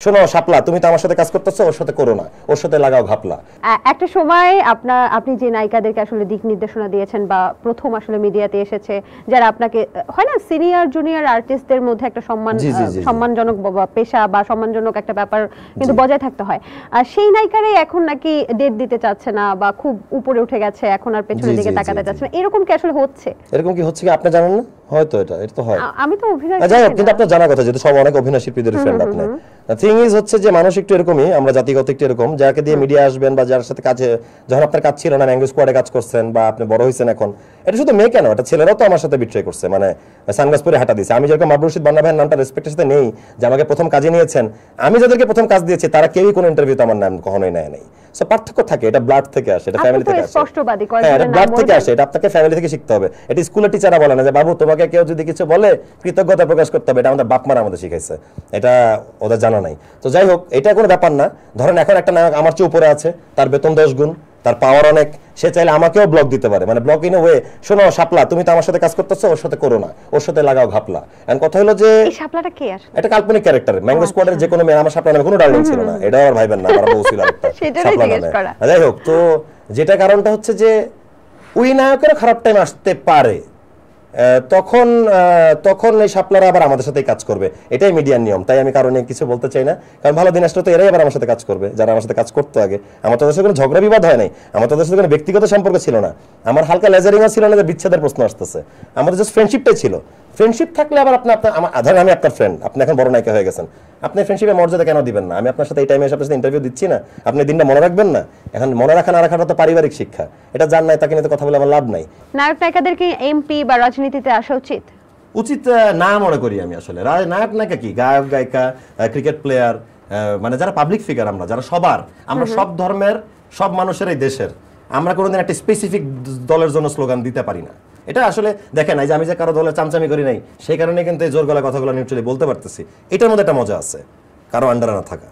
শোনো শাপলা, তুমি তো আমার সাথে কাজ করতেছো, ওর সাথে করো না, ওর সাথে লাগাও ঘাপলা। একটা সময় আপনি যে নায়িকাদেরকে আসলে দিক নির্দেশনা দিয়েছেন বা প্রথম আসলে মিডিয়াতে এসেছে যারা আপনাকে হয় না সিনিয়র জুনিয়র আর্টিস্টদের মধ্যে একটা সম্মানজনক পেশা বা সম্মানজনক একটা ব্যাপার কিন্তু বজায় থাকতে হয়, আর সেই নায়িকারাই এখন নাকি ডেট দিতে চাচ্ছে না বা খুব উপরে উঠে গেছে, এখন আর পেছনের দিকে তাকাতে চাচ্ছে না, এরকম কি আসলে হচ্ছে? এরকম কি হচ্ছে কি আপনি জানেন না? হয়তো এটা তো হয়। আমি তো অভিনয় যাই হোক, কিন্তু আপনার জানা কথা যেহেতু সব অনেক অভিনয় শিল্পীদের ফ্রেন্ড আপনি। থিং ইজ হচ্ছে যে মানুষ একটু এরকমই, আমরা জাতিগত একটু এরকম, যাকে দিয়ে মিডিয়া আসবেন বা যার সাথে কাজে যখন আপনার কাজ ছিল না, ম্যাঙ্গো স্কোয়াডে কাজ করছেন বা আপনি বড় হয়েছেন এখন, এটা শুধু মেয়ে কেন, এটা ছেলেরাও তো আমার সাথে বিট্রে করছে, মানে সানগ্লাস পরে হাঁটা দিয়েছে। আমি যেরকম মাবরুর রশিদ বান্না ভাইয়ের নামটা রেসপেক্টের সাথে নেই যে আমাকে প্রথম কাজে নিয়েছেন, আমি যাদেরকে প্রথম কাজ দিয়েছি তারা কেউই কোনো ইন্টারভিউতে আমার নাম কখনোই নেয় নাই। সো পার্থক্য থাকে, এটা ব্লাড থেকে আসে, এটা ফ্যামিলি থেকে আসে, এটা ব্লাড থেকে আসে, এটা আপনাকে ফ্যামিলি থেকে শিখতে হবে। এটা স্কুলের টিচাররা বলে না যে বাবু তোমাকে কেউ যদি কিছু বলে কৃতজ্ঞতা প্রকাশ করতে হবে, এটা আমাদের বাপ মারা আমাদের শিখাইছে, এটা ওদের জানা নাই। তো যাই হোক, এটা কোনো ব্যাপার না। ধরেন এখন একটা নায়ক আমার চেয়ে উপরে আছে, তার বেতন 10 গুণ, তার পাওয়ার অনেক, সে চাইলে আমাকেও ব্লক দিতে পারে, মানে ব্লক ইন এ ওয়ে, শোনো শাপলা, তুমি তো আমার সাথে কাজ করতেছো, ওর সাথে করো না, ওর সাথে লাগাও ঘাপলা। এখন কথা হলো যে এই শাপলাটা কে আসলে? এটা কাল্পনিক ক্যারেক্টার, ম্যাঙ্গো স্কোয়াডের যে কোনো মেয়ে, আমার শাপলা নামে কোনো ডার্লিং ছিল না, এটা আর ভাইবেন না, আমার বউ ছিল একটা শাপলা নামে। যাই হোক, তো যেটা কারণটা হচ্ছে যে ওই নায়কের খারাপ টাইম আসতে পারে, তখন এই শাপলারা আবার আমাদের সাথেই কাজ করবে, এটাই মিডিয়ার নিয়ম। তাই আমি কারণে কিছু বলতে চাই না, কারণ ভালো দিন আসলে তো এরাই আবার আমার সাথে কাজ করবে, যারা আমার সাথে কাজ করতো আগে। আমার তাদের সাথে কোনো ঝগড়া বিবাদ হয় নাই, আমার তাদের সাথে কোনো ব্যক্তিগত সম্পর্ক ছিল না, আমার হালকা লেজারিংও ছিল না যে বিচ্ছেদের প্রশ্ন আসতেছে, আমাদের জাস্ট ফ্রেন্ডশিপটাই ছিল। ফ্রেন্ডশিপ থাকলে আবার ধরেন আমি আপনার ফ্রেন্ড, আপনি এখন বড় নায়িকা হয়ে গেছেন, আপনি ফ্রেন্ডশিপের মর্যাদা কেন দিবেন না? আমি আপনার সাথে এই টাইমে এসে আপনার সাথে ইন্টারভিউ দিচ্ছি না, আপনি দিনটা মনে রাখবেন না? এখন মনে রাখা না রাখাটা তো পারিবারিক শিক্ষা, এটা জান নাই তাকে নিয়ে কথা বলে আমার লাভ নাই। নায়ক নায়িকাদেরকে এমপি বা রাজনীতিতে আসা উচিত না মনে করি আমি। আসলে নায়ক নায়িকা কি, গায়ক গায়িকা, ক্রিকেট প্লেয়ার, মানে যারা পাবলিক ফিগার, আমরা সব ধর্মের সব মানুষের এই দেশের, আমরা কোনোদিন একটা স্পেসিফিক দলের জন্য স্লোগান দিতে পারি না। এটা আসলে দেখেন, এই যে আমি যে কারো দলের চামচামি করি নাই, সেই কারণে কিন্তু এই জোর গলা কথাগুলো নিউট্রালি বলতে পারতেছি, এটার মধ্যে একটা মজা আছে, কারো আন্ডারে না থাকা।